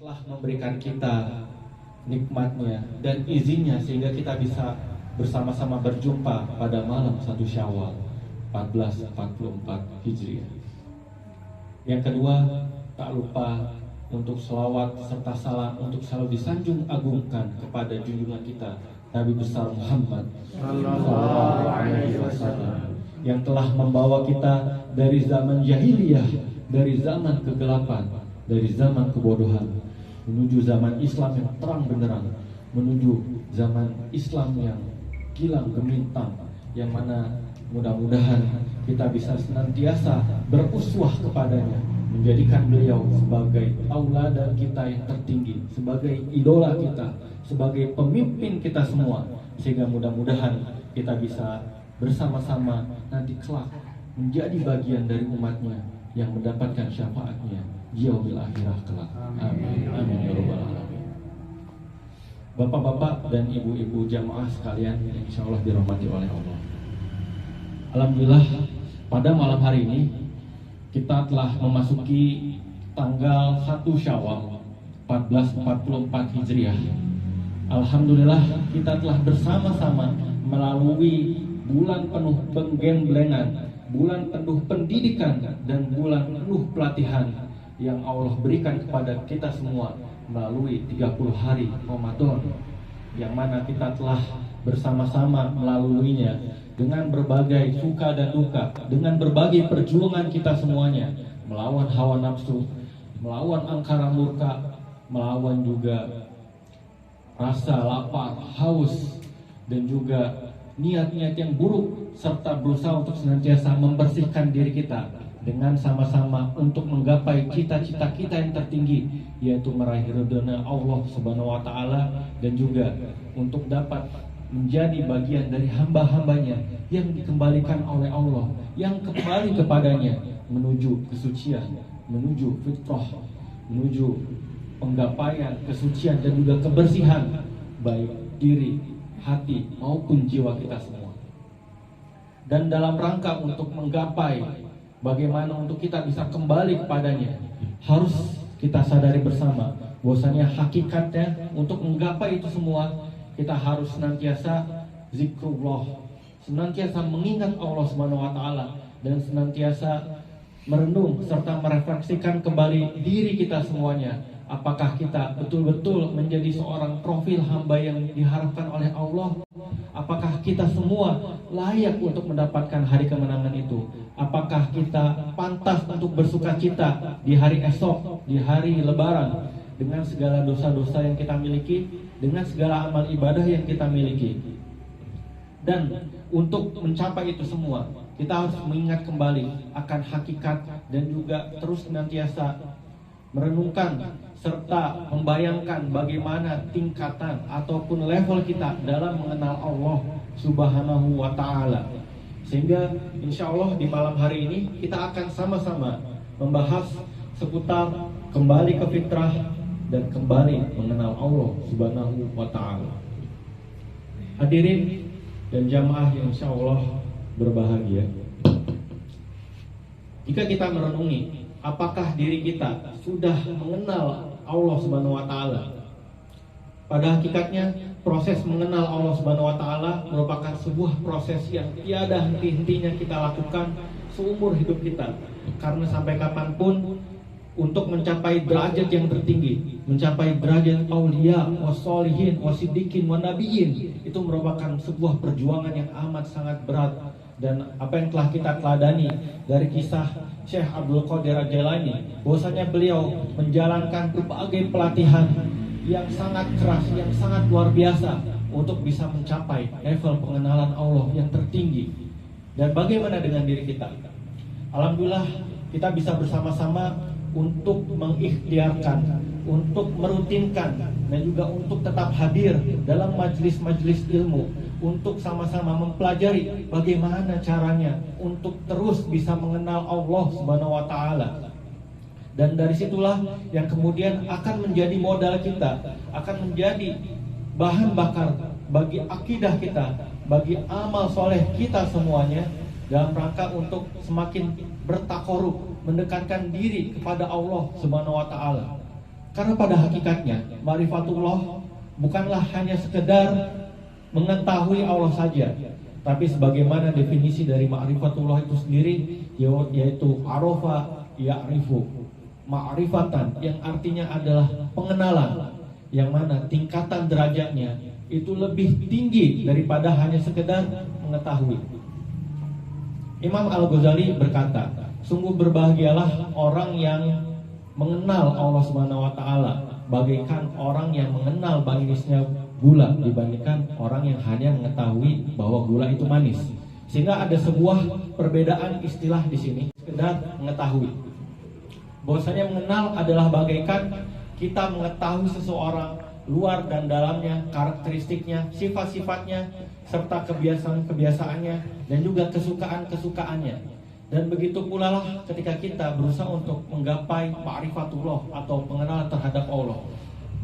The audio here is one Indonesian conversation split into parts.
telah memberikan kita nikmatnya dan izinnya sehingga kita bisa bersama-sama berjumpa pada malam 1 Syawal 1444 Hijriah. Yang kedua, tak lupa untuk selawat serta salam untuk selalu disanjung agungkan kepada junjungan kita Nabi besar Muhammad Sallallahu Alaihi Wasallam yang telah membawa kita dari zaman jahiliyah, dari zaman kegelapan, dari zaman kebodohan menuju zaman Islam yang terang benderang, menuju zaman Islam yang gilang gemintang, yang mana mudah-mudahan kita bisa senantiasa beruswah kepadanya, menjadikan beliau sebagai tauladan kita yang tertinggi, sebagai idola kita, sebagai pemimpin kita semua, sehingga mudah-mudahan kita bisa bersama-sama nanti kelak menjadi bagian dari umatnya yang mendapatkan syafaatnya di yaumil akhirah kelak. Amin. Amin ya rabbal alamin. Bapak-bapak dan ibu-ibu jamaah sekalian yang insyaallah dirahmati oleh Allah. Alhamdulillah pada malam hari ini kita telah memasuki tanggal 1 Syawal 1444 Hijriah. Alhamdulillah kita telah bersama-sama melalui bulan penuh penggemblengan, bulan penuh pendidikan, dan bulan penuh pelatihan yang Allah berikan kepada kita semua melalui 30 hari Ramadan, yang mana kita telah bersama-sama melaluinya dengan berbagai suka dan duka, dengan berbagai perjuangan kita semuanya, melawan hawa nafsu, melawan angkara murka, melawan juga rasa lapar, haus, dan juga niat-niat yang buruk, serta berusaha untuk senantiasa membersihkan diri kita dengan sama-sama untuk menggapai cita-cita kita yang tertinggi, yaitu meraih ridhonya Allah Subhanahu wa Ta'ala, dan juga untuk dapat menjadi bagian dari hamba-hambanya yang dikembalikan oleh Allah, yang kembali kepadanya menuju kesucian, menuju fitrah, menuju penggapaian kesucian dan juga kebersihan baik diri, hati maupun jiwa kita semua. Dan dalam rangka untuk menggapai bagaimana untuk kita bisa kembali kepadanya, harus kita sadari bersama bahwasanya hakikatnya untuk menggapai itu semua kita harus senantiasa zikrullah, senantiasa mengingat Allah Subhanahu wa Ta'ala, dan senantiasa merenung serta merefleksikan kembali diri kita semuanya. Apakah kita betul-betul menjadi seorang profil hamba yang diharapkan oleh Allah? Apakah kita semua layak untuk mendapatkan hari kemenangan itu? Apakah kita pantas untuk bersuka cita di hari esok, di hari lebaran, dengan segala dosa-dosa yang kita miliki, dengan segala amal ibadah yang kita miliki? Dan untuk mencapai itu semua, kita harus mengingat kembali akan hakikat dan juga terus senantiasa merenungkan serta membayangkan bagaimana tingkatan ataupun level kita dalam mengenal Allah Subhanahu wa Ta'ala. Sehingga insya Allah di malam hari ini kita akan sama-sama membahas seputar kembali ke fitrah dan kembali mengenal Allah Subhanahu wa Ta'ala. Hadirin dan jamaah yang insya Allah berbahagia, jika kita merenungi apakah diri kita sudah mengenal Allah Subhanahu wa Ta'ala, pada hakikatnya proses mengenal Allah Subhanahu wa Ta'ala merupakan sebuah proses yang tiada henti-hentinya kita lakukan seumur hidup kita. Karena sampai kapanpun untuk mencapai derajat yang tertinggi, mencapai derajat aulia, wassolihin, wasiddiqin, wanabiyin, itu merupakan sebuah perjuangan yang amat sangat berat. Dan apa yang telah kita teladani dari kisah Syekh Abdul Qadir Al-Jailani, bahwasanya beliau menjalankan berbagai pelatihan yang sangat keras, yang sangat luar biasa untuk bisa mencapai level pengenalan Allah yang tertinggi. Dan bagaimana dengan diri kita? Alhamdulillah kita bisa bersama-sama untuk mengikhtiarkan, untuk merutinkan, dan juga untuk tetap hadir dalam majelis-majelis ilmu, untuk sama-sama mempelajari bagaimana caranya untuk terus bisa mengenal Allah Subhanahu wa Ta'ala. Dan dari situlah yang kemudian akan menjadi modal kita, akan menjadi bahan bakar bagi akidah kita, bagi amal soleh kita semuanya, dalam rangka untuk semakin bertakorup, mendekatkan diri kepada Allah Subhanahu wa Ta'ala. Karena pada hakikatnya ma'rifatullah bukanlah hanya sekedar mengetahui Allah saja, tapi sebagaimana definisi dari ma'rifatullah itu sendiri, yaitu arafa ya'rifu ma'rifatan, yang artinya adalah pengenalan, yang mana tingkatan derajatnya itu lebih tinggi daripada hanya sekedar mengetahui. Imam Al-Ghazali berkata, sungguh berbahagialah orang yang mengenal Allah Subhanahu wa taala bagaikan orang yang mengenal manisnya gula dibandingkan orang yang hanya mengetahui bahwa gula itu manis. Sehingga ada sebuah perbedaan istilah di sini, sekedar mengetahui. Bahwasanya mengenal adalah bagaikan kita mengetahui seseorang luar dan dalamnya, karakteristiknya, sifat-sifatnya, serta kebiasaan-kebiasaannya, dan juga kesukaan-kesukaannya. Dan begitu pula lah ketika kita berusaha untuk menggapai ma'rifatullah atau pengenalan terhadap Allah.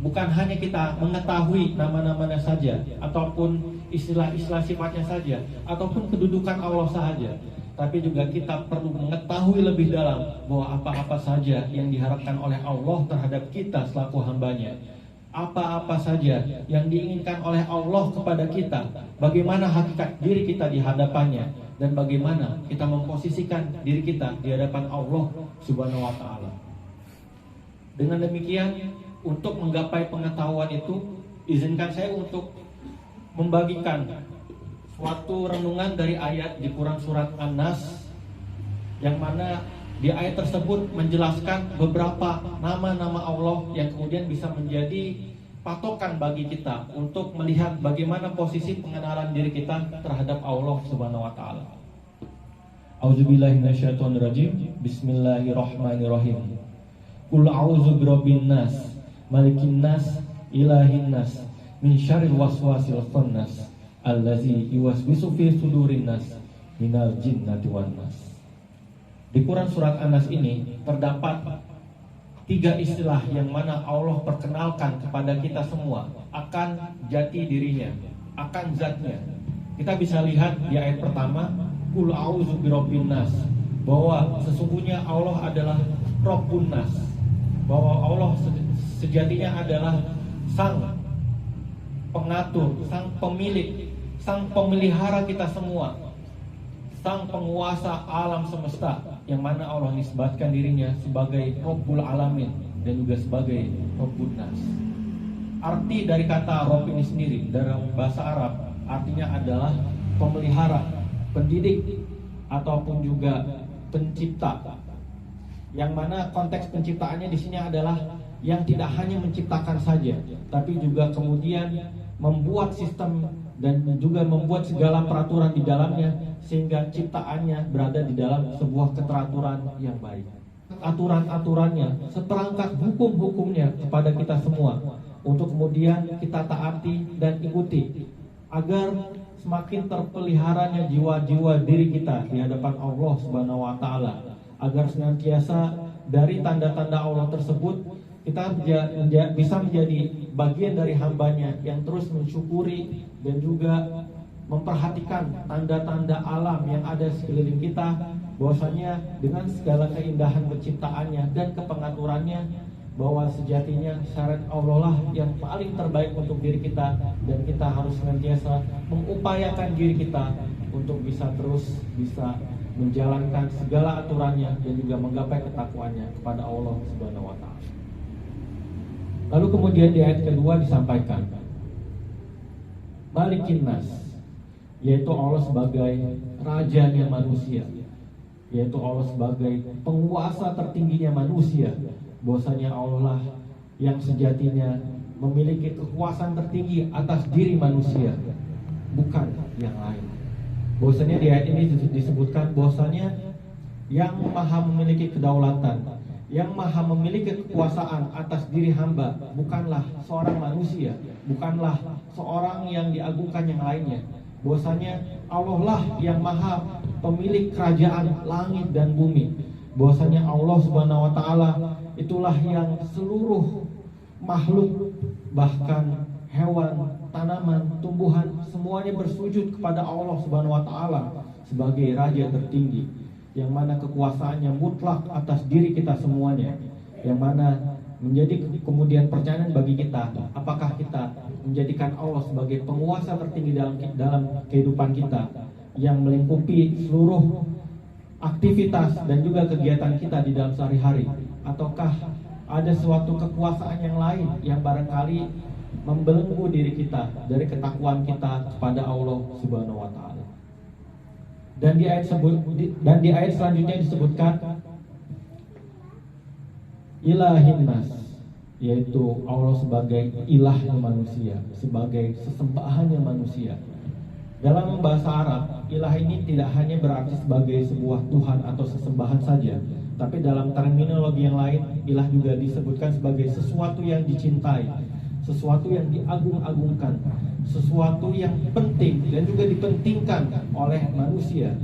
Bukan hanya kita mengetahui nama-namanya saja, ataupun istilah-istilah sifatnya saja, ataupun kedudukan Allah saja, tapi juga kita perlu mengetahui lebih dalam bahwa apa-apa saja yang diharapkan oleh Allah terhadap kita selaku hambanya, apa-apa saja yang diinginkan oleh Allah kepada kita, bagaimana hakikat diri kita di hadapannya, dan bagaimana kita memposisikan diri kita di hadapan Allah Subhanahu wa taala. Dengan demikian, untuk menggapai pengetahuan itu, izinkan saya untuk membagikan suatu renungan dari ayat di Quran surat An-Nas, yang mana di ayat tersebut menjelaskan beberapa nama-nama Allah yang kemudian bisa menjadi patokan bagi kita untuk melihat bagaimana posisi pengenalan diri kita terhadap Allah Subhanahu wa taala. A'udzubillahi minasyaitonirrajim. Bismillahirrahmanirrahim. Qul a'udzu birabbin nas, malikin nas, ilahin nas, min syarril waswasil khannas, allazi yuwaswisu fi sudurin nas, minal jinnati wan nas. Di Quran surat An-Nas ini terdapat 3 istilah yang mana Allah perkenalkan kepada kita semua akan jati dirinya, akan zatnya. Kita bisa lihat di ayat pertama, Qul a'udzu birabbin nas, bahwa sesungguhnya Allah adalah Rabbun nas, bahwa Allah sejatinya adalah sang pengatur, sang pemilik, sang pemelihara kita semua, sang penguasa alam semesta, yang mana Allah nisbatkan dirinya sebagai Rabbul Alamin dan juga sebagai Rabbun Nas. Arti dari kata Rabb ini sendiri dalam bahasa Arab artinya adalah pemelihara, pendidik, ataupun juga pencipta. Yang mana konteks penciptaannya di sini adalah yang tidak hanya menciptakan saja, tapi juga kemudian membuat sistem dan juga membuat segala peraturan di dalamnya, sehingga ciptaannya berada di dalam sebuah keteraturan yang baik. Aturan-aturannya, seperangkat hukum-hukumnya kepada kita semua, untuk kemudian kita taati dan ikuti, agar semakin terpeliharanya jiwa-jiwa diri kita di hadapan Allah Subhanahu wa taala, agar senantiasa dari tanda-tanda Allah tersebut kita bisa menjadi bagian dari hambanya yang terus mensyukuri dan juga memperhatikan tanda-tanda alam yang ada sekeliling kita, bahwasanya dengan segala keindahan penciptaannya dan kepengaturannya, bahwa sejatinya syariat Allah lah yang paling terbaik untuk diri kita, dan kita harus senantiasa mengupayakan diri kita untuk bisa menjalankan segala aturannya dan juga menggapai ketakwaannya kepada Allah Subhanahu wa taala. Lalu kemudian di ayat kedua disampaikan Malikin Nas, yaitu Allah sebagai rajanya manusia, yaitu Allah sebagai penguasa tertingginya manusia, bahwasanya Allah lah yang sejatinya memiliki kekuasaan tertinggi atas diri manusia, bukan yang lain. Bahwasanya di ayat ini disebutkan bahwasanya yang maha memiliki kedaulatan, yang maha memiliki kekuasaan atas diri hamba bukanlah seorang manusia, bukanlah seorang yang diagungkan yang lainnya. Bahwasanya Allah lah yang maha pemilik kerajaan langit dan bumi. Bahwasanya Allah Subhanahu wa taala itulah yang seluruh makhluk, bahkan hewan, tanaman, tumbuhan, semuanya bersujud kepada Allah Subhanahu wa taala sebagai raja tertinggi, yang mana kekuasaannya mutlak atas diri kita semuanya, yang mana menjadi kemudian pertanyaan bagi kita, apakah kita menjadikan Allah sebagai penguasa tertinggi dalam kehidupan kita yang melingkupi seluruh aktivitas dan juga kegiatan kita di dalam sehari-hari, ataukah ada suatu kekuasaan yang lain yang barangkali membelenggu diri kita dari ketakwaan kita kepada Allah Subhanahu wa taala. Dan di ayat selanjutnya disebutkan ilahin nas, yaitu Allah sebagai ilahnya manusia, sebagai sesembahannya manusia. Dalam bahasa Arab, ilah ini tidak hanya berarti sebagai sebuah Tuhan atau sesembahan saja, tapi dalam terminologi yang lain, ilah juga disebutkan sebagai sesuatu yang dicintai, sesuatu yang diagung-agungkan, sesuatu yang penting dan juga dipentingkan oleh manusia.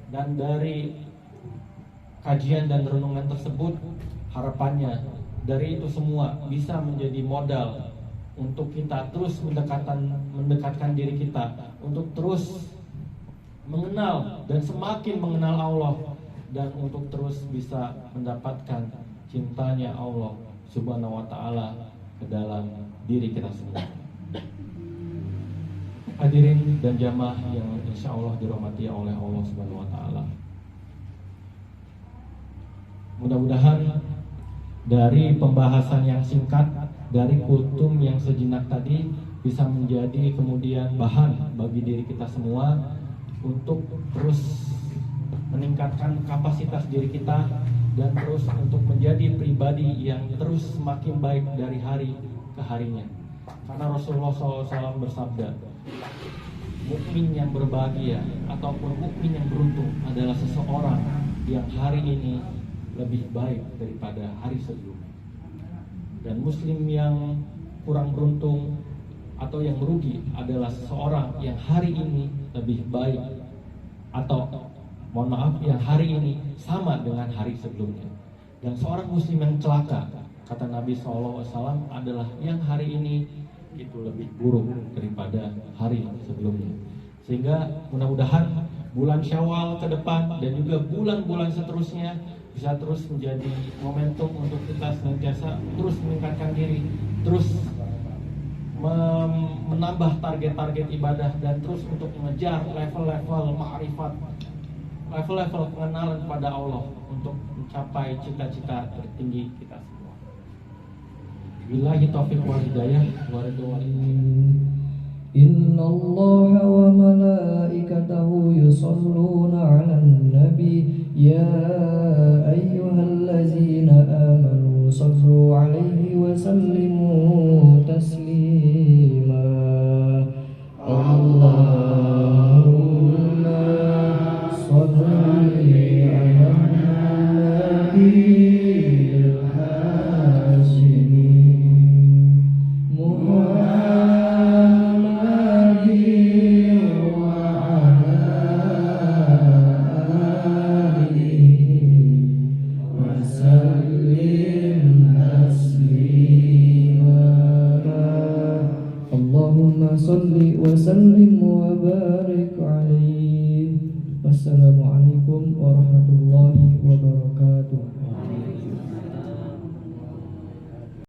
Dan dari kajian dan renungan tersebut, harapannya dari itu semua bisa menjadi modal untuk kita terus mendekatkan diri kita untuk terus mengenal dan semakin mengenal Allah, dan untuk terus bisa mendapatkan cintanya Allah Subhanahu wa taala ke dalam diri kita semua. Hadirin dan jamaah yang insya Allah dirahmati oleh Allah Subhanahu wa taala, mudah-mudahan dari pembahasan yang singkat dari kultum yang sejenak tadi bisa menjadi kemudian bahan bagi diri kita semua untuk terus meningkatkan kapasitas diri kita dan terus untuk menjadi pribadi yang terus semakin baik dari hari ke harinya. Karena Rasulullah SAW bersabda, mukmin yang berbahagia ataupun mukmin yang beruntung adalah seseorang yang hari ini lebih baik daripada hari sebelumnya. Dan muslim yang kurang beruntung atau yang merugi adalah seseorang yang hari ini lebih baik atau mohon maaf yang hari ini sama dengan hari sebelumnya. Dan seorang muslim yang celaka, kata Nabi SAW, adalah yang hari ini itu lebih buruk daripada hari sebelumnya. Sehingga mudah-mudahan bulan Syawal ke depan dan juga bulan-bulan seterusnya bisa terus menjadi momentum untuk kita senantiasa terus meningkatkan diri, terus menambah target-target ibadah, dan terus untuk mengejar level-level ma'rifat, level-level pengenalan kepada Allah untuk mencapai cita-cita tertinggi kita semua. Billahi taufiq wal hidayah wa ridwan. Inna Allah wa malaikatahu yusalluna 'alan nabi ya ayyuhallazina amanu sallu 'alaihi wa sallimu taslima. Allahumma salli 'alan nabiyil hashimi salli wa sallim wa barik alaihi. Wassalamualaikum warahmatullahi wabarakatuh.